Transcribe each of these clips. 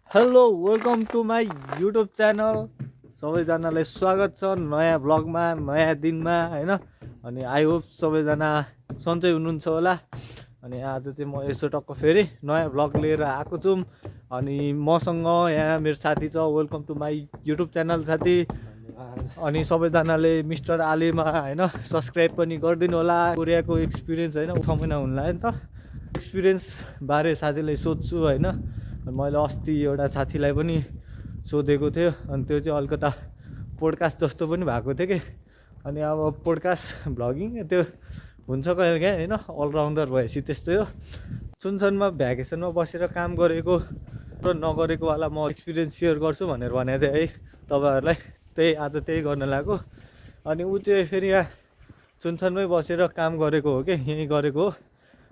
Hello welcome to my YouTube channel. सबैजनालाई स्वागत छ नयाँ भ्लगमा, नयाँ दिनमा होइन। अनि आई होप सबैजना सन्चै हुनुहुन्छ होला। अनि आज चाहिँ म यसो टक्क फेरि नयाँ भ्लग लिएर आएको छु। अनि मसँग यहाँ मेरो साथी छ। Welcome to my YouTube channel साथी। अनि सबैजनाले मिस्टर आलेमा होइन सब्सक्राइब पनि गरिदिनु होला। कोरियाको एक्सपिरियन्स होइन 6 महिना हुन लाग्यो नि त। एक्सपिरियन्स बारे साथीलाई सोध्छु होइन। मैले अस्ति एउटा साथीलाई पनि सोधेको थियो, अनि त्यो चाहिँ अलिकता पोडकास्ट जस्तो पनि भएको थियो कि। अनि अब पोडकास्ट भ्लगिङ त्यो हुन्छ कहिले क्या होइन, अलराउन्डर भएपछि त्यस्तै हो। सुनसनमा भ्याकेसनमा बसेर काम गरेको र नगरेकोवाला म एक्सपिरियन्स सेयर गर्छु भनेर भनेको थिएँ है तपाईँहरूलाई। त्यही गर्न लाग्यो। अनि ऊ चाहिँ फेरि यहाँ सुनसनमै बसेर काम गरेको हो कि, यहीँ गरेको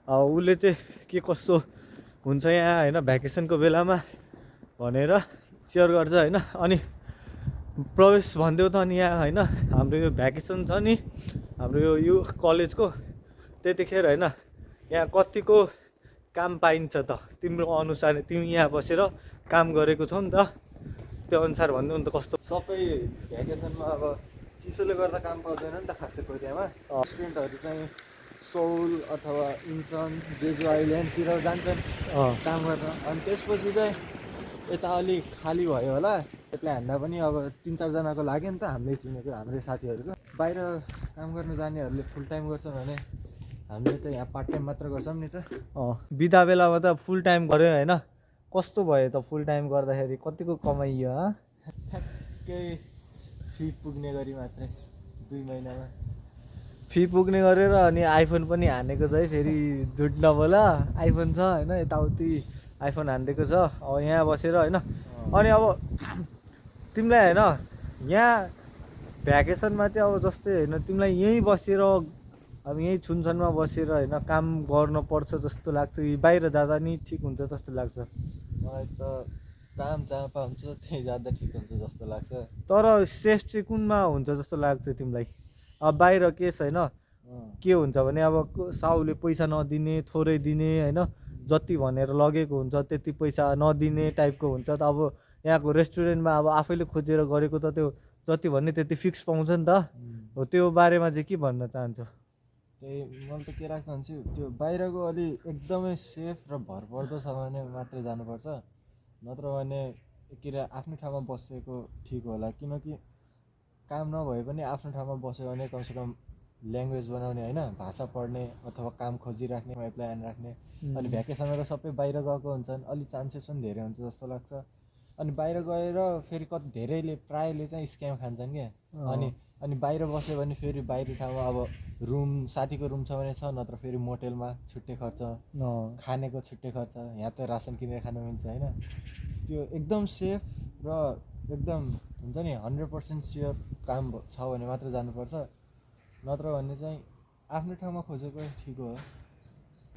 हो। उसले चाहिँ के कस्तो हुन्छ यहाँ होइन भ्याकेसनको बेलामा भनेर सेयर गर्छ होइन। अनि प्रवेश भनिदेऊ त अनि यहाँ होइन हाम्रो यो भ्याकेसन छ नि, हाम्रो यो कलेजको, त्यतिखेर होइन यहाँ कतिको काम पाइन्छ त तिम्रो अनुसार, तिमी यहाँ बसेर काम गरेको छौ नि त, त्यो अनुसार भनिदेऊ नि त कस्तो। सबै भ्याकेसनमा अब चिसोले गर्दा काम पाउँदैन नि त खासै कोरियामा। स्टुडेन्टहरू चाहिँ सोल अथवा इन्चन जेजु आइल्यान्डतिर जान्छन् काम गर्न। अनि त्यसपछि चाहिँ यता अलिक खाली भयो होला, त्यसले हामीलाई पनि अब 3-4जनाको लाग्यो नि त, हामीले चिनेको हाम्रै साथीहरूको। बाहिर काम गर्न जानेहरूले फुल टाइम गर्छन् भने हामीले त यहाँ पार्ट टाइम मात्र गर्छौँ नि त। बिदा बेलामा त फुल टाइम गऱ्यो होइन। कस्तो भयो त फुल टाइम गर्दाखेरि, कतिको कमाइयो? ठ्याक्कै फी पुग्ने गरी मात्रै 2 महिनामा फी पुग्ने गरेर अनि आइफोन पनि हानेको छ है। फेरि झुट नबोल, आइफोन छ होइन, यताउति आइफोन हानिदिएको छ अब यहाँ बसेर होइन। अनि अब तिमीलाई होइन यहाँ भ्याकेसनमा चाहिँ अब जस्तै होइन तिमीलाई यहीँ बसेर अब यहीँ छुनछनमा बसेर होइन काम गर्नुपर्छ जस्तो लाग्छ कि बाहिर जाँदा नि ठिक हुन्छ जस्तो लाग्छ? मलाई त काम जहाँ पाउँछ त्यहीँ जाँदा ठिक हुन्छ जस्तो लाग्छ। तर सेफ चाहिँ कुनमा हुन्छ जस्तो लाग्छ तिमीलाई? अब बाहिर केस होइन के हुन्छ भने अब साउले पैसा नदिने, थोरै दिने होइन, जति भनेर लगेको हुन्छ त्यति पैसा नदिने टाइपको हुन्छ त। अब यहाँको रेस्टुरेन्टमा अब आफैले खोजेर गरेको त त्यो जति भन्ने त्यति फिक्स पाउँछ नि त। हो त्यो बारेमा चाहिँ के भन्न चाहन्छु? त्यही मैले त के लाग्छ भने चाहिँ त्यो बाहिरको अलि एकदमै सेफ र भरपर्दो छ भने मात्रै जानुपर्छ, नत्र भने के अरे आफ्नो ठाउँमा बसेको ठिक होला। किनकि काम नभए पनि आफ्नो ठाउँमा बस्यो भने कमसेकम ल्याङ्ग्वेज बनाउने होइन, भाषा पढ्ने अथवा काम खोजिराख्ने, एप्लाई राख्ने। अनि भ्याकेसनमा त सबै बाहिर गएको हुन्छन्, अलिक चान्सेस पनि धेरै हुन्छ जस्तो लाग्छ। अनि बाहिर गएर फेरि कति धेरैले प्रायःले चाहिँ स्क्याम खान्छन् क्या। अनि बाहिर बस्यो भने फेरि बाहिर ठाउँमा अब रुम, साथीको रुम छ भने छ, नत्र फेरि मोटेलमा छुट्टै खर्च, खानेको छुट्टै खर्च। यहाँ त रासन किनेर खानु मिल्छ होइन। त्यो एकदम सेफ र एकदम हुन्छ नि 100% स्योर काम छ भने मात्र जानुपर्छ, नत्र भने चाहिँ आफ्नो ठाउँमा खोजेको ठिक हो।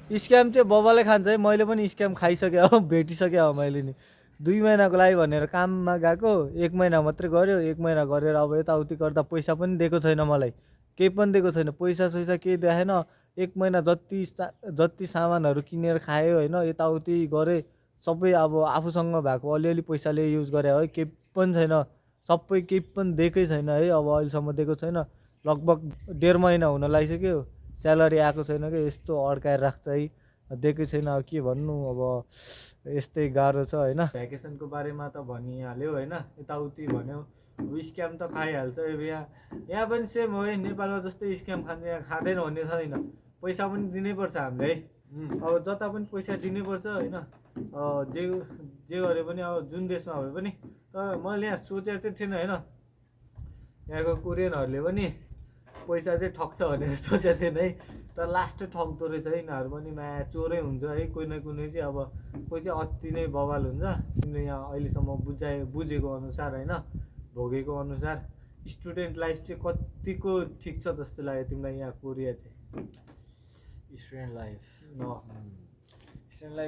स्क्याम चाहिँ बबाले खान्छ है। मैले पनि स्क्याम खाइसकेँ हो, भेटिसकेँ हो मैले नि। 2 महिनाको लागि भनेर काममा गएको, 1 महिना मात्रै गऱ्यो। 1 महिना गरेर अब यताउति गर्दा पैसा पनि दिएको छैन मलाई, केही पनि दिएको छैन, पैसा सैसा केही देखाएन। 1 महिना जति सामानहरू किनेर खायो होइन, यताउति गरेँ सबै। अब आफूसँग भएको अलिअलि पैसाले युज गरे है, केही पनि छैन, सबै केही पनि दिएकै छैन है। अब अहिलेसम्म दिएको छैन, लगभग 1.5 महिना हुन लागिसक्यो, स्यालेरी आएको छैन कि। यस्तो अड्काएर राख्छ है, दिएकै छैन। अब के भन्नु, अब यस्तै गाह्रो छ होइन। भ्याकेसनको बारेमा त भनिहाल्यो होइन, यताउति भन्यो, स्क्याम त खाइहाल्छ। यहाँ पनि सेम हो है, नेपालमा जस्तै स्क्याम खान्छ, यहाँ खाँदैन भन्ने छैन। पैसा पनि दिनैपर्छ हामीले है। अब जता पनि पैसा दिनैपर्छ होइन। जे गरे पनि अब जुन देशमा भए पनि। तर मैले यहाँ सोचेको चाहिँ थिएन होइन, यहाँको कोरियनहरूले पनि पैसा चाहिँ ठग्छ भनेर सोचेको थिएन है। तर लास्ट ठग्दो रहेछ है यिनीहरू पनि। माया चोरै हुन्छ है, कोही न कोही चाहिँ। अब कोही चाहिँ अति नै बवाल हुन्छ। तिमीले यहाँ अहिलेसम्म बुझेको अनुसार होइन, भोगेको अनुसार स्टुडेन्ट लाइफ चाहिँ कतिको ठिक छ जस्तो लाग्यो तिमीलाई यहाँ कोरिया चाहिँ? स्टुडेन्ट लाइफ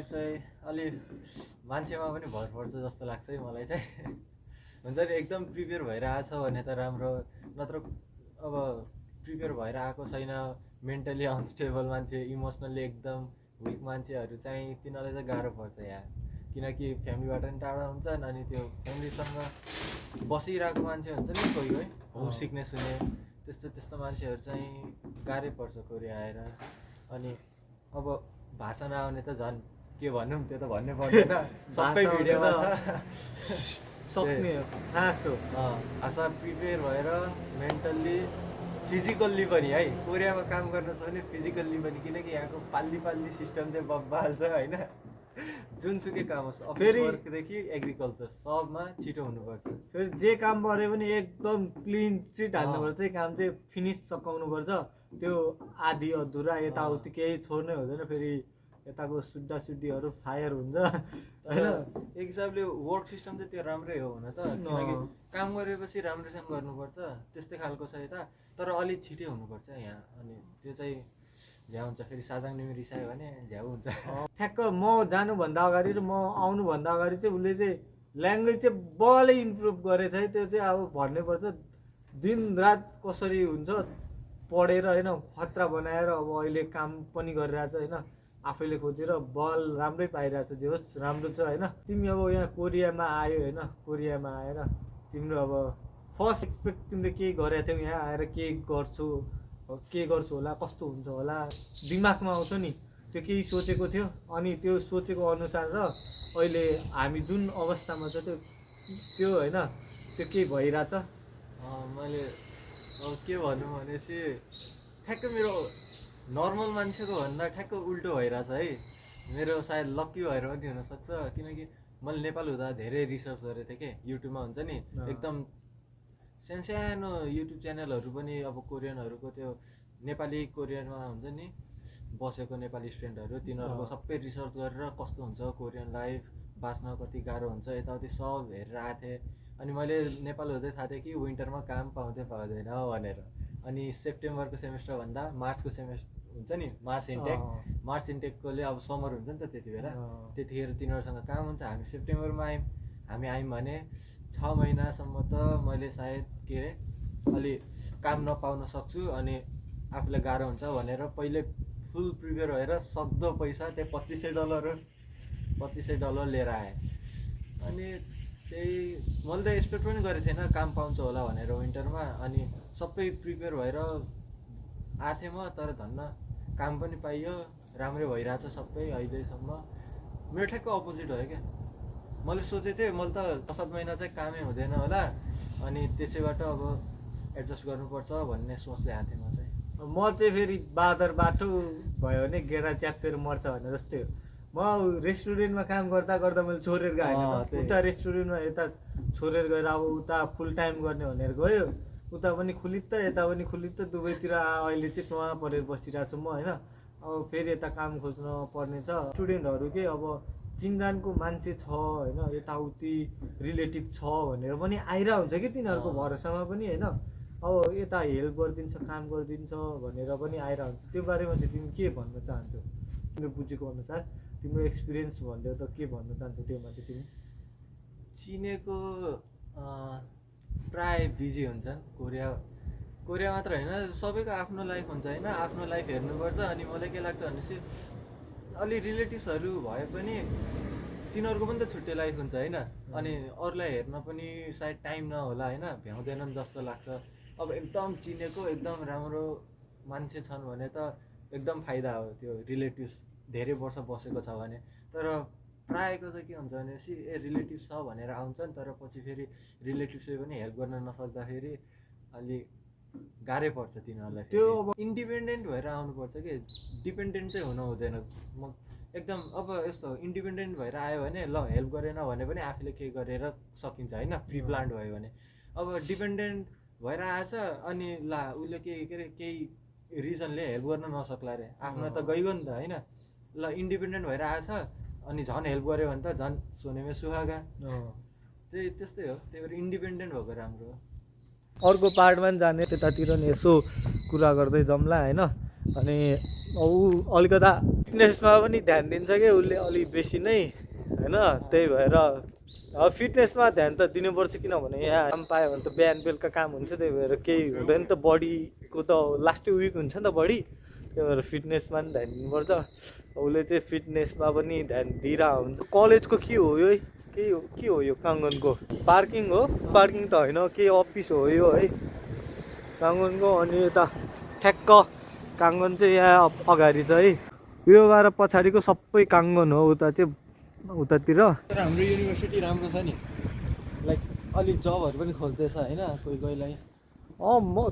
चाहिँ अलि मान्छेमा पनि भर पर्छ जस्तो लाग्छ है मलाई चाहिँ। हुन्छ नि एकदम प्रिपेयर भएर आएको छ भने त राम्रो, नत्र अब प्रिपेयर भएर आएको छैन, मेन्टली अनस्टेबल मान्छे, इमोसनल्ली एकदम विक मान्छेहरू चाहिँ तिनीहरूलाई चाहिँ गाह्रो पर्छ यहाँ। किनकि फ्यामिलीबाट पनि टाढा हुन्छन् अनि त्यो फ्यामिलीसँग बसिरहेको मान्छे हुन्छ नि कोही है होम सिकनेस हुने त्यस्तो मान्छेहरू चाहिँ गाह्रै पर्छ कोरिया आएर। अनि अब भाषा नआउने त झन् के भनौँ त्यो त भन्नै पर्दैन सबै भिडियोमा छ सक्ने खास हो। भाषा प्रिपेयर भएर मेन्टल्ली फिजिकल्ली पनि है कोरियामा काम गर्न छ भने फिजिकल्ली पनि किनकि यहाँको पाल्ली सिस्टम चाहिँ बब्बाल छ होइन जुनसुकै काम होस् अफिस वर्कदेखि एग्रिकल्चर सबमा छिटो हुनुपर्छ। फेरि जे काम गरे पनि एकदम क्लिन चिट हाल्नुपर्छ काम चाहिँ फिनिस सकाउनुपर्छ त्यो आधी अधुरा यताउति केही छोड्नै हुँदैन फेरि यताको सुड्डासुड्डीहरू फायर हुन्छ होइन। एक हिसाबले वर्क सिस्टम चाहिँ त्यो राम्रै हो हुन त किनकि काम गरेपछि राम्रोसँग गर्नुपर्छ त्यस्तै खालको छ यता तर अलिक छिटै हुनुपर्छ यहाँ अनि त्यो चाहिँ झ्याउ हुन्छ। फेरि साजाङ निमी रिसायो भने झ्याउ हुन्छ। ठ्याक्क म जानुभन्दा अगाडि र म आउनुभन्दा अगाडि चाहिँ उसले चाहिँ ल्याङ्ग्वेज चाहिँ बलै इम्प्रुभ गरेछ है त्यो चाहिँ अब भन्नुपर्छ दिनरात कसरी हुन्छ पढेर होइन खतरा बनाएर अब अहिले काम पनि गरिरहेछ होइन आफैले खोजेर बल राम्रै पाइरहेछ जे होस् राम्रो छ होइन। तिमी अब यहाँ कोरियामा आयो होइन कोरियामा आएर तिम्रो अब फर्स्ट एक्सपेक्ट तिमीले केही गरेको थियौ यहाँ आएर के गर्छु होला कस्तो हुन्छ होला दिमागमा आउँछ नि त्यो केही सोचेको थियो अनि त्यो सोचेको अनुसार र अहिले हामी जुन अवस्थामा छ त्यो होइन त्यो केही भइरहेछ। मैले अब के भनौँ भनेपछि ठ्याक्कै मेरो नर्मल मान्छेको भन्दा ठ्याक्क उल्टो भइरहेछ है मेरो सायद लक्की भएर पनि हुनसक्छ किनकि मैले नेपाल हुँदा धेरै रिसर्च गरेको थिएँ कि युट्युबमा हुन्छ नि एकदम सानो युट्युब च्यानलहरू पनि अब कोरियनहरूको त्यो नेपाली कोरियनमा हुन्छ नि बसेको नेपाली स्टुडेन्टहरू तिनीहरूको सबै रिसर्च गरेर कस्तो हुन्छ कोरियन लाइफ बाँच्न कति गाह्रो हुन्छ यताउति सब हेरेर आएको थिएँ। अनि मैले नेपाल हुँदै थाहा थिएँ कि विन्टरमा काम पाउँदैन भनेर अनि सेप्टेम्बरको सेमेस्टरभन्दा मार्चको सेमेस्टर हुन्छ नि मार्च इन्टेककोले अब समर हुन्छ नि त त्यति बेला त्यतिखेर तिनीहरूसँग काम हुन्छ हामी सेप्टेम्बरमा आयौँ भने 6 महिनासम्म त मैले सायद के अरे अलि काम नपाउन सक्छु अनि आफूलाई गाह्रो हुन्छ भनेर पहिले फुल प्रिपेयर भएर सक्दो पैसा त्यो $2500 लिएर आएँ। अनि त्यही मैले त एक्सपेक्ट पनि गरेको थिएन काम पाउँछ होला भनेर विन्टरमा अनि सबै प्रिपेयर भएर आएको थिएँ म तर धन्न काम पनि पाइयो राम्रै भइरहेछ सबै अहिलेसम्म। मेरो ठ्याक्क अपोजिट भयो क्या मैले सोचेको थिएँ मैले त 7 महिना चाहिँ कामै हुँदैन होला अनि त्यसैबाट अब एडजस्ट गर्नुपर्छ भन्ने सोचले आएको थिएँ म चाहिँ फेरि बादर बाटो भयो भने गेडा च्यापेर मर्छ भने जस्तै हो। म रेस्टुरेन्टमा काम गर्दा मैले छोडेर गएँ उता रेस्टुरेन्टमा यता छोडेर गएर अब उता फुल टाइम गर्ने भनेर गयो उता पनि खुलित्त यता पनि खुलित्त दुवैतिर अहिले चाहिँ टुवा परेर बसिरहेको छु म होइन। अब फेरि यता काम खोज्न पर्ने छ स्टुडेन्टहरू के अब चिनजानको मान्छे छ होइन यताउति रिलेटिभ छ भनेर पनि आइरहेको हुन्छ कि तिनीहरूको भरोसामा पनि होइन अब यता हेल्प गरिदिन्छ काम गरिदिन्छ भनेर पनि आइरहेको हुन्छ। त्यो बारेमा चाहिँ तिमी के भन्न चाहन्छौ तिमीले बुझेको अनुसार तिम्रो एक्सपिरियन्स भन्दै त के भन्न चाहन्छौ त्योमा चाहिँ तिमी? चिनेको प्राय बिजी हुन्छन् कोरिया मात्र होइन सबैको आफ्नो लाइफ हुन्छ होइन आफ्नो लाइफ हेर्नुपर्छ। अनि मलाई के लाग्छ भनेपछि अलि रिलेटिभ्सहरू भए पनि तिनीहरूको पनि त छुट्टै लाइफ हुन्छ होइन अनि अरूलाई हेर्न पनि सायद टाइम नहोला होइन भ्याउँदैनन् जस्तो लाग्छ। अब एकदम चिनेको एकदम राम्रो मान्छे छन् भने त एकदम फाइदा हो त्यो रिलेटिभ्स धेरै वर्ष बसेको छ भने। तर प्रायःको चाहिँ के हुन्छ भनेपछि रिलेटिभ छ भनेर आउँछन् तर पछि फेरि रिलेटिभ्सले पनि हेल्प गर्न नसक्दाखेरि अलि गाह्रै पर्छ तिनीहरूलाई। त्यो अब इन्डिपेन्डेन्ट भएर आउनुपर्छ कि डिपेन्डेन्ट चाहिँ हुनु हुँदैन। म एकदम अब यस्तो इन्डिपेन्डेन्ट भएर आयो भने ल हेल्प गरेन भने पनि आफूले केही गरेर सकिन्छ होइन प्रि प्लान्ड भयो भने। अब डिपेन्डेन्ट भएर आएछ अनि ला उसले के अरे केही रिजनले हेल्प गर्न नसक्ला अरे आफ्नो त गइगयो नि त होइन। ल इन्डिपेन्डेन्ट भएर आएछ अनि झन् हेल्प गऱ्यो भने त झन् सोनेमै सुहागा त्यस्तै हो। त्यही भएर इन्डिपेन्डेन्ट भएको राम्रो हो। अर्को पार्टमा पनि जाने त्यतातिर नि यसो कुरा गर्दै जम्ला होइन। अनि ऊ अलिकता फिटनेसमा पनि ध्यान दिन्छ कि उसले अलिक बेसी नै होइन। त्यही भएर अब फिटनेसमा ध्यान त दिनुपर्छ किनभने यहाँ काम पायो भने त बिहान बेलुका काम हुन्छ त्यही भएर केही हुँदैन त बडीको त लास्टै विक हुन्छ नि त बडी त्यही भएर फिटनेसमा पनि ध्यान दिनुपर्छ। उसले चाहिँ फिटनेसमा पनि ध्यान दिइरहेको हुन्छ। कलेजको के हो यो है, के हो यो काङ्गनको पार्किङ हो? पार्किङ त होइन, के अफिस हो यो है काङ्गनको। अनि यता ठ्याक्क काङ्गन चाहिँ यहाँ अगाडि छ है, यो भएर पछाडिको सबै काङ्गन हो। उता चाहिँ उतातिर तर हाम्रो युनिभर्सिटी राम्रो छ नि, लाइक अलिक जबहरू पनि खोज्दैछ होइन कोही कोहीलाई।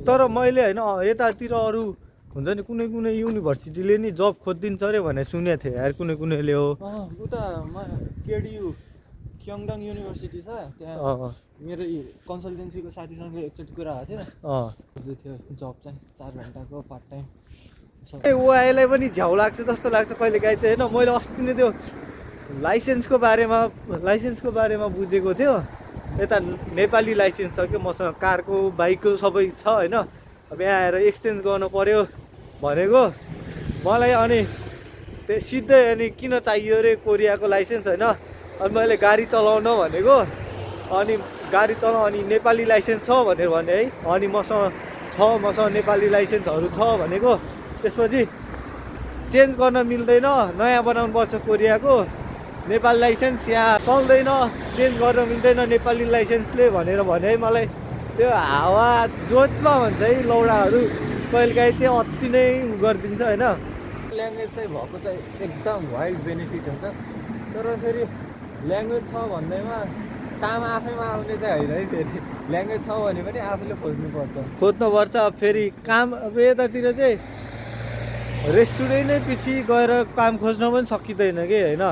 तर मैले होइन यतातिर अरू हुन्छ नि कुनै कुनै युनिभर्सिटीले नि जब खोजिदिन्छ अरे भनेर सुनेको थिएँ यार, कुनै कुनैले हो। उता केडियु क्योङडाङ युनिभर्सिटी छ त्यहाँ, मेरो कन्सल्टेन्सीको साथीसँग एकचोटि कुरा भएको थियो, खोज्दै थियो जब चाहिँ 4 घन्टाको पार्ट टाइम। ओआईलाई पनि झ्याउ लाग्छ जस्तो लाग्छ कहिले काहीँ चाहिँ होइन। मैले अस्ति नै त्यो लाइसेन्सको बारेमा बुझेको थियो। यता नेपाली लाइसेन्स छ कि मसँग, कारको बाइकको सबै छ होइन। अब यहाँ आएर एक्सचेन्ज गर्नु पऱ्यो भनेको मलाई। अनि त्यो सिधै अनि किन चाहियो अरे कोरियाको लाइसेन्स होइन। अनि मैले गाडी चलाउन भनेको, अनि गाडी चलाउँ अनि नेपाली लाइसेन्स छ भनेर भने है। अनि मसँग नेपाली लाइसेन्सहरू छ भनेको। त्यसपछि चेन्ज गर्न मिल्दैन, नयाँ बनाउनु पर्छ कोरियाको। नेपाली लाइसेन्स यहाँ चल्दैन, चेन्ज गर्न मिल्दैन नेपाली लाइसेन्सले भनेर भने है मलाई। त्यो हावा जोतमा भन्छ है लौडाहरू, कहिलेकाहीँ चाहिँ अति नै गरिदिन्छ होइन। ल्याङ्ग्वेज चाहिँ भएको चाहिँ एकदम वाइड बेनिफिट हुन्छ, तर फेरि ल्याङ्ग्वेज छ भन्दैमा काम आफैमा आउने चाहिँ होइन है। फेरि ल्याङ्ग्वेज छ भने पनि आफूले खोज्नुपर्छ। फेरि काम अब यतातिर चाहिँ रेस्टुरेन्टै पछि गएर काम खोज्न पनि सकिँदैन कि होइन।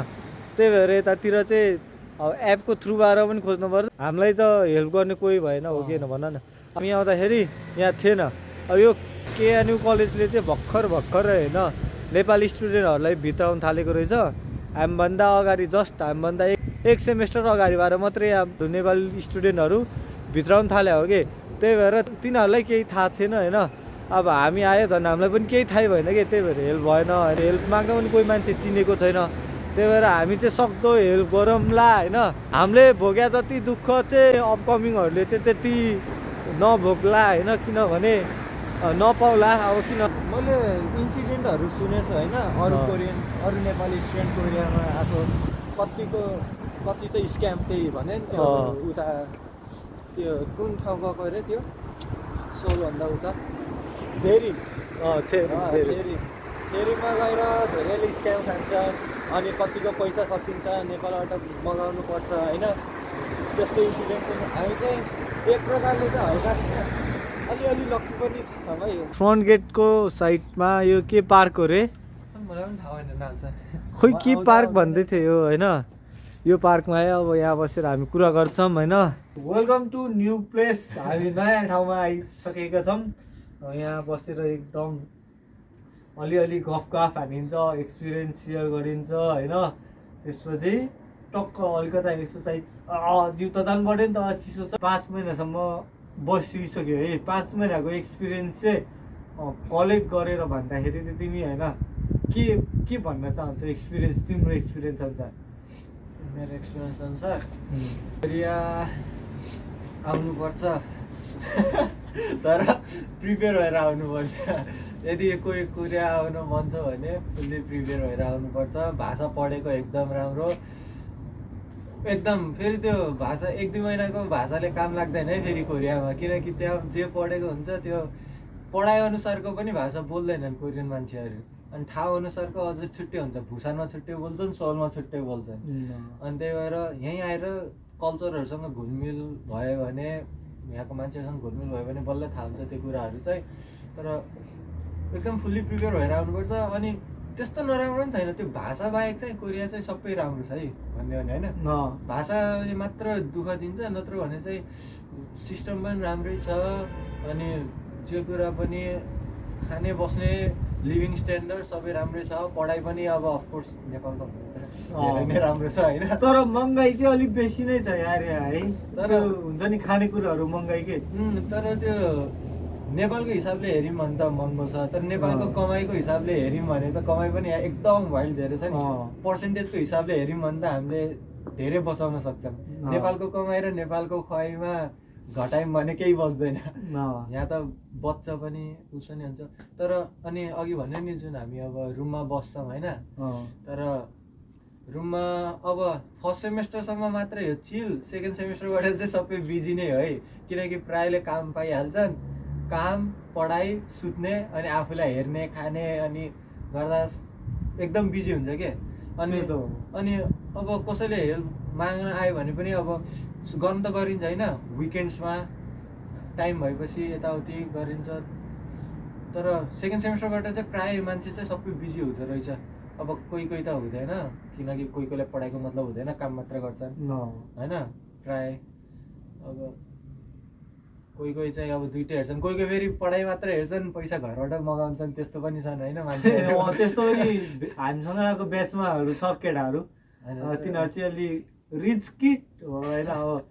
त्यही भएर यतातिर चाहिँ अब एपको थ्रुबाट पनि खोज्नुपर्छ। हामीलाई त हेल्प गर्ने कोही भएन हो कि भन न। हामी आउँदाखेरि यहाँ थिएन। अब यो केएनयु कलेजले चाहिँ भर्खर होइन नेपाली स्टुडेन्टहरूलाई भित्राउन थालेको रहेछ। हामीभन्दा अगाडि हामीभन्दा एक सेमेस्टर अगाडिबाट मात्रै यहाँ नेपाली स्टुडेन्टहरू भित्राउन थाले हो कि। त्यही भएर तिनीहरूलाई केही थाहा थिएन होइन। अब हामी आयो झन् हामीलाई पनि केही थाहै भएन कि, त्यही भएर हेल्प भएन। हेल्प माग्दा पनि कोही मान्छे चिनेको छैन। त्यही भएर हामी चाहिँ सक्दो हेल्प गरौँला होइन। हामीले भोग्या जति दुःख चाहिँ अपकमिङहरूले चाहिँ त्यति नभोग्ला होइन, किनभने नपाउला। अब किन मैले इन्सिडेन्टहरू सुनेछु होइन, अरू नेपाली स्टुडेन्ट कोरियामा आएको कति त स्क्याम त्यही भने नि त्यो उता त्यो कुन ठाउँ गएको अरे त्यो सोलभन्दा उता फेरीमा गएर धेरैले स्क्याम खान्छ। अनि कतिको पैसा सकिन्छ, नेपालबाट मगाउनु पर्छ होइन। त्यस्तो इन्सिडेन्ट पनि हामी चाहिँ एक प्रकारले चाहिँ हल्का अलिअलि लक्की पनि छ भाइ। फ्रन्ट गेटको साइडमा यो के पार्क हो रे? मलाई पनि थाहा भएन नाम चाहिँ, खोइ के पार्क भन्दै थियो यो होइन। यो पार्कमा आयो, अब यहाँ बसेर हामी कुरा गर्छौँ होइन। Welcome to new place. हामी नयाँ ठाउँमा आइसकेका छौँ। यहाँ बसेर एकदम अलिअलि गफ हानिन्छ, एक्सपिरियन्स सेयर गरिन्छ होइन। त्यसपछि टक्क अलिकता एक्सर्साइज, जिउ त जानु पऱ्यो नि त, चिसो छ। 5 महिनासम्म बसिसक्यो है। 5 महिनाको एक्सपिरियन्स चाहिँ कलेक्ट गरेर भन्दाखेरि चाहिँ तिमी होइन के भन्न चाहन्छौ? तिम्रो एक्सपिरियन्स अनुसार? मेरो एक्सपिरियन्स अनुसार कोरिया आउनुपर्छ, तर प्रिपेयर भएर आउनुपर्छ। यदि कोही कोरिया आउनु मन छ भने फुल्ली प्रिपेयर भएर आउनुपर्छ। भाषा पढेको एकदम राम्रो, एकदम। फेरि त्यो भाषा 1-2 महिनाको भाषाले काम लाग्दैन है फेरि कोरियामा, किनकि त्यहाँ जे पढेको हुन्छ त्यो पढाइअनुसारको पनि भाषा बोल्दैनन् कोरियन मान्छेहरू। अनि ठाउँ अनुसारको अझै छुट्टै हुन्छ, भुसानमा छुट्टै बोल्छन्, सोलमा छुट्टै बोल्छन्। अनि त्यही भएर यहीँ आएर कल्चरहरूसँग घुलमिल भयो भने, यहाँको मान्छेहरूसँग घुलमिल भयो भने बल्ल थाहा हुन्छ त्यो कुराहरू चाहिँ। तर एकदम फुल्ली प्रिपेयर भएर आउनुपर्छ। अनि त्यस्तो नराम्रो पनि छैन, त्यो भाषा बाहेक चाहिँ कोरिया चाहिँ सबै राम्रो छ है भन्यो भने होइन। भाषाले मात्र दुःख दिन्छ, नत्र भने चाहिँ सिस्टम पनि राम्रै छ। अनि जो कुरा पनि खाने बस्ने लिभिङ स्ट्यान्डर्ड सबै राम्रै छ। पढाइ पनि अब अफकोर्स नेपालको धेरै नै राम्रो छ होइन। तर महँगाइ चाहिँ अलिक बेसी नै छ यार यहाँ है। तर हुन्छ नि खानेकुराहरू महँगाइ के। तर त्यो नेपालको हिसाबले हेऱ्यौँ भने त महँगो छ, तर नेपालको कमाइको हिसाबले हेऱ्यौँ भने त कमाइ पनि यहाँ एकदम वाइल्ड धेरै छ नि। पर्सेन्टेजको हिसाबले हेऱ्यौँ भने त हामीले धेरै बचाउन सक्छौँ। नेपालको कमाइ र नेपालको खुवाइमा घटायौँ भने केही बच्दैन। अँ, यहाँ त बच्च पनि उस पनि हुन्छ। तर अनि अघि भने नि जुन हामी अब रुममा बस्छौँ होइन, अँ, तर रुममा अब फर्स्ट सेमेस्टरसम्म मात्रै हो चिल, सेकेन्ड सेमेस्टरबाट चाहिँ सबै बिजी नै हो है। किनकि प्रायःले काम पाइहाल्छन्, काम पढाइ सुत्ने अनि आफूलाई हेर्ने खाने अनि गर्दा एकदम बिजी हुन्छ के। अनि त्यो त हो। अनि अब कसैले हेल्प माग्न आयो भने पनि अब गर्नु त गरिन्छ होइन, विकेन्ड्समा टाइम भएपछि यताउति गरिन्छ। तर सेकेन्ड सेमेस्टरबाट चाहिँ प्रायः मान्छे चाहिँ सबै बिजी हुँदो रहेछ। अब कोही कोही त हुँदैन, किनकि कोही कोहीलाई पढाइको मतलब हुँदैन, काम मात्र गर्छन् होइन प्रायः। अब कोही कोही चाहिँ अब दुइटै हेर्छन्, कोही कोही फेरि पढाइ मात्र हेर्छन्, पैसा घरबाट मगाउँछन्, त्यस्तो पनि छन् होइन मान्छे। अँ, त्यस्तो पनि हामीसँग आएको ब्याचमाहरू छ केटाहरू, तिनीहरू चाहिँ अलि रिच किड हो होइन, अब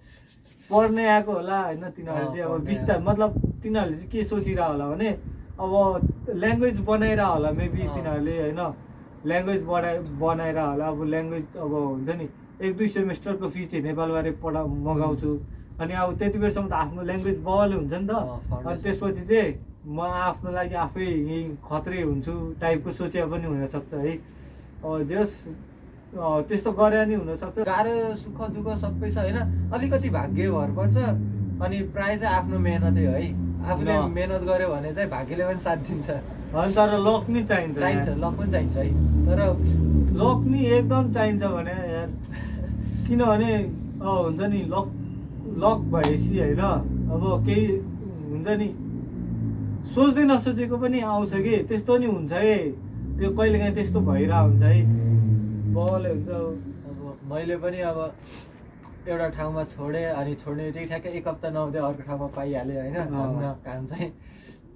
पढ्ने आएको होला होइन। तिनीहरू चाहिँ अब पढ्ने बिस्तार मतलब तिनीहरूले चाहिँ के सोचिरहेको होला भने अब ल्याङ्ग्वेज बनाइरहेको होला मेबी तिनीहरूले होइन, ल्याङ्ग्वेज बनाएर होला। अब ल्याङ्ग्वेज अब हुन्छ नि 1-2 सेमेस्टरको फी चाहिँ नेपालबारे मगाउँछु, अनि अब त्यति बेरसम्म त आफ्नो ल्याङ्ग्वेज बवाल हुन्छ नि त। अनि त्यसपछि चाहिँ म आफ्नो लागि आफै यहीँ खत्रै हुन्छु टाइपको सोचे पनि हुनसक्छ है। जस त्यस्तो गरे नि हुनसक्छ। गाह्रो सुख दुःख सबै छ होइन, अलिकति भाग्य भर पर्छ। अनि प्रायः चाहिँ आफ्नो मेहनतै हो है, आफूले मेहनत गर्यो भने चाहिँ भाग्यले पनि साथ दिन्छ। अनि तर लक नि चाहिन्छ, लक पनि चाहिन्छ है। तर लक नि एकदम चाहिन्छ भने यार, किनभने हुन्छ नि लक भएपछि होइन अब केही हुन्छ नि सोच्दै नसोचेको पनि आउँछ कि, त्यस्तो नि हुन्छ है। त्यो कहिलेकाहीँ त्यस्तो भइरहेको हुन्छ है, बवालै हुन्छ। अब मैले पनि अब एउटा ठाउँमा छोडेँ, अनि छोड्ने बित्तिकै ठ्याक्कै 1 हप्ता नहुँदै अर्को ठाउँमा पाइहालेँ होइन। धन्न काम चाहिँ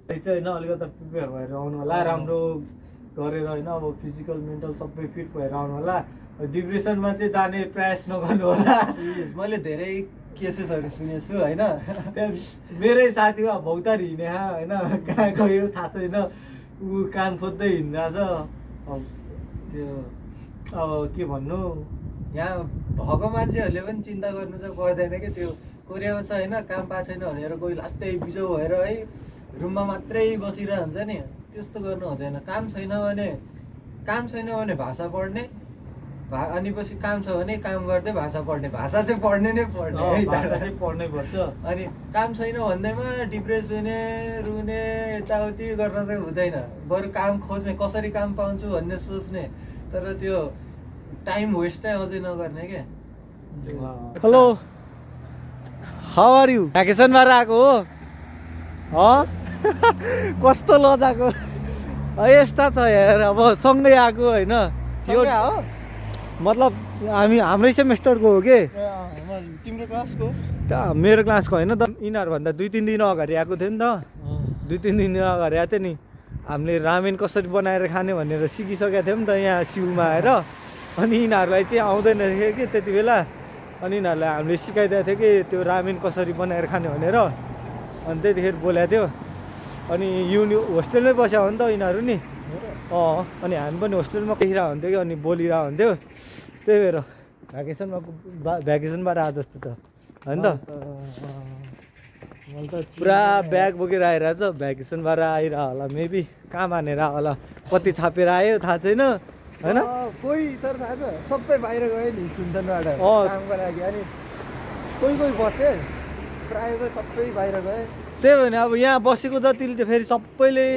त्यही चाहिँ होइन, अलिकति प्रिपेयर भएर आउनु होला, राम्रो गरेर होइन, अब फिजिकल मेन्टल सबै फिट भएर आउनु होला। डिप्रेसनमा चाहिँ जाने प्रयास नगर्नु होला। मैले धेरै केसेसहरू सुनेको छु होइन। त्यहाँ मेरै साथी भौतार हिँडे होइन, कहाँ गयो थाहा छैन, ऊ कान खोज्दै हिँडिरहेछ। त्यो अब के भन्नु, यहाँ भएको मान्छेहरूले पनि चिन्ता गर्नु चाहिँ पर्दैन कि। त्यो कोरियामा छ होइन, काम पाएको छैन भनेर कोही लास्टै बिजो भएर है रुममा मात्रै बसिरहन्छ नि, त्यस्तो गर्नु हुँदैन। काम छैन भने भाषा पढ्ने, अनि पछि काम छ भने काम गर्दै भाषा पढ्ने, भाषा चाहिँ पढ्ने नै पढ्ने है, भाषा चाहिँ पढ्नै पर्छ। अनि काम छैन भन्दैमा डिप्रेस हुने रुने यताउति गर्न चाहिँ हुँदैन। बरु काम खोज्ने, कसरी काम पाउँछु भन्ने सोच्ने, तर त्यो टाइम वेस्ट चाहिँ अझै नगर्ने क्या। Hello, how are you? भ्याकेसनबाट आएको हो? कस्तो लजाको यस्ता छ यार। अब सँगै आएको होइन, यो मतलब हाम्रै सेमेस्टरको हो कि तिम्रो क्लासको? मेरो क्लासको होइन त, यिनीहरूभन्दा 2-3 दिन अगाडि आएको थियो नि त। 2-3 दिन अगाडि आएको थियो नि। हामीले रामेन कसरी बनाएर खाने भनेर सिकिसकेको थियौँ नि त यहाँ सिउमा आएर। अनि यिनीहरूलाई चाहिँ आउँदैन थियो कि त्यति बेला, अनि यिनीहरूलाई हामीले सिकाइदिएको थियो कि त्यो रामेन कसरी बनाएर खाने भनेर। अनि त्यतिखेर बोलाएको थियो। अनि होस्टेलमै बस्यो हो नि त यिनीहरू नि। अनि हामी पनि होस्टेलमा देखिरहेको हुन्थ्यो कि, अनि बोलिरहेको हुन्थ्यो। त्यही भएर भ्याकेसनबाट आएको जस्तो छ होइन त। पुरा ब्याग बोकेर आइरहेछ, भ्याकेसनबाट आइरह होला, मेबी काम हानेर होला, कति छापेर आयो थाहा छैन होइन। कोही तर थाहा छ सबै बाहिर गयो नि सुनसनबाट कामको लागि, अनि कोही बसे, प्रायः त सबै बाहिर गए। त्यही भने अब यहाँ बसेको जतिले चाहिँ फेरि सबैले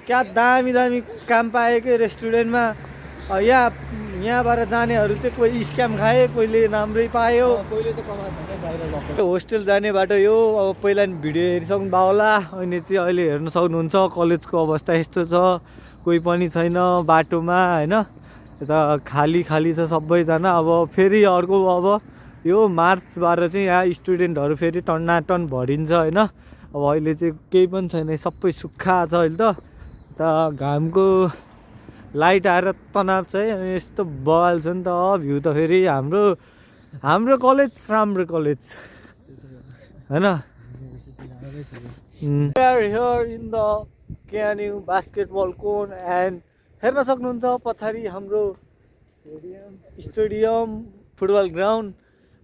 क्या दामी दामी काम पायो कि रेस्टुरेन्टमा। यहाँबाट जानेहरू चाहिँ कोही स्क्याम खाए, कोहीले राम्रै पायो, कोहीले त कमाएको छैन बाहिर गएको। होस्टेल जाने बाटो यो। अब पहिला नि भिडियो हेरिसक्नुभयो होला, अनि चाहिँ अहिले हेर्न सक्नुहुन्छ कलेजको अवस्था यस्तो छ, कोही पनि छैन बाटोमा होइन। यता खाली छ सबैजना। अब फेरि अर्को अब यो मार्चबाट चाहिँ यहाँ स्टुडेन्टहरू फेरि टन्नाटन भरिन्छ होइन। अब अहिले चाहिँ केही पनि छैन, सबै सुक्खा छ अहिले त घामको लाइट आएर तनाव छ है। अनि यस्तो बवाल छ नि त भ्यू त फेरि। हाम्रो कलेज राम्रो कलेज होइन। Here in the KNU basketball court and हेर्न सक्नुहुन्छ पछाडि हाम्रो स्टेडियम फुटबल ग्राउन्ड।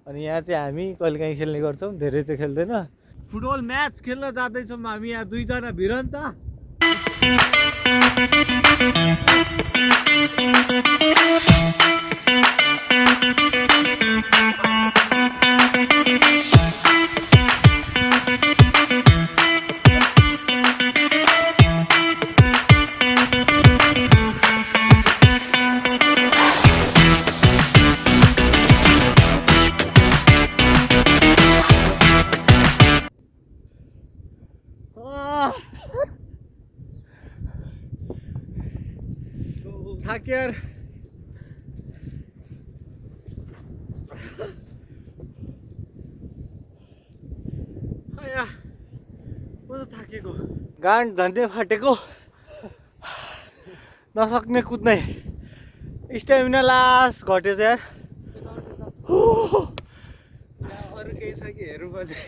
अनि यहाँ चाहिँ हामी कहिलेकाहीँ खेल्ने गर्छौँ, धेरै त खेल्दैन। फुटबल म्याच खेल्न जाँदैछौँ हामी यहाँ दुईजना भिरन्त थाकेर थाकेको गाँड झन्डै फाटेको नसक्ने कुद्ने स्ट्यामिना लास्ट घटेछ यार अरू केही छ कि हेरौँ पछि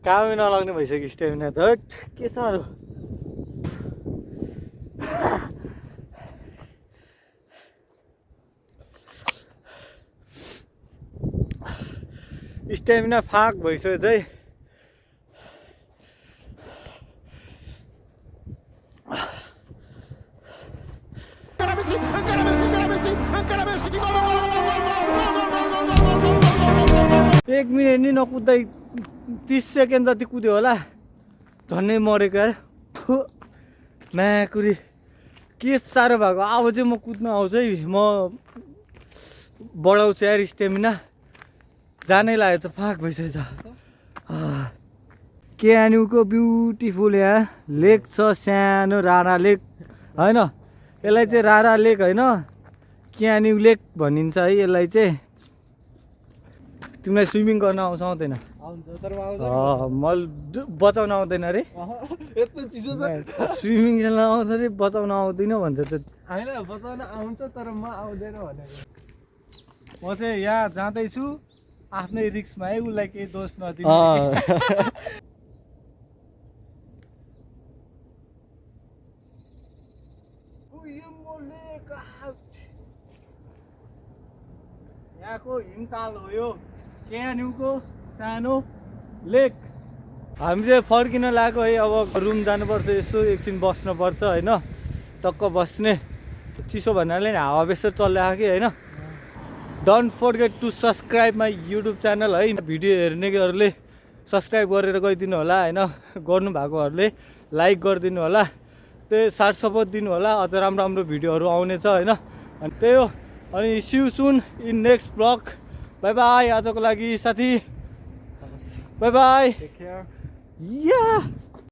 कामै नलाग्ने भइसक्यो स्ट्यामिना त के छ अरू स्ट्यामिना फाक भइसक्यो चाहिँ एक मिनट नि नकुद्दै 30 सेकेन्ड जति कुद्यो होला झन्डै मरेको यार म्याकुरी के साह्रो भएको अब चाहिँ म कुद्न आउँछु है म बढाउँछु यार स्ट्यामिना जानै लाग्यो त फाक भइसकेछ केएनयुको ब्युटिफुल यहाँ लेक छ सानो रारा लेक होइन यसलाई चाहिँ रारा लेक होइन केएनयु लेक भनिन्छ है यसलाई चाहिँ तिमीलाई स्विमिङ गर्न आउँछ आउँदैन आउँछ तर आउँदैन मलाई बचाउन आउँदैन अरे यस्तो चिसो छ स्विमिङ खेल्न आउँछ अरे बचाउन आउँदैन भन्छ त होइन बचाउन आउँछ तर म आउँदैन भनेको म चाहिँ यहाँ जाँदैछु आफ्नै रिक्समा है उसलाई केही दोष नदिनु यहाँको हिमताल हो यो केएनयुको सानो लेक हामी चाहिँ फर्किन लाग्यो है अब रुम जानुपर्छ यसो एकछिन बस्नुपर्छ होइन टक्क बस्ने चिसो भन्नाले नि हावा बेसर चलिरहेको कि होइन don't forget to subscribe my YouTube channel है भिडियो हेर्नेहरूले सब्सक्राइब गरेर गइदिनु होला होइन गर्नुभएकोहरूले लाइक गरिदिनु होला त्यही साथ सपोर्ट दिनु होला अझ राम्रो राम्रो भिडियोहरू आउनेछ होइन अनि त्यही हो अनि see you soon in next blog bye bye आजको लागि साथी बाई बाई टेक केयर या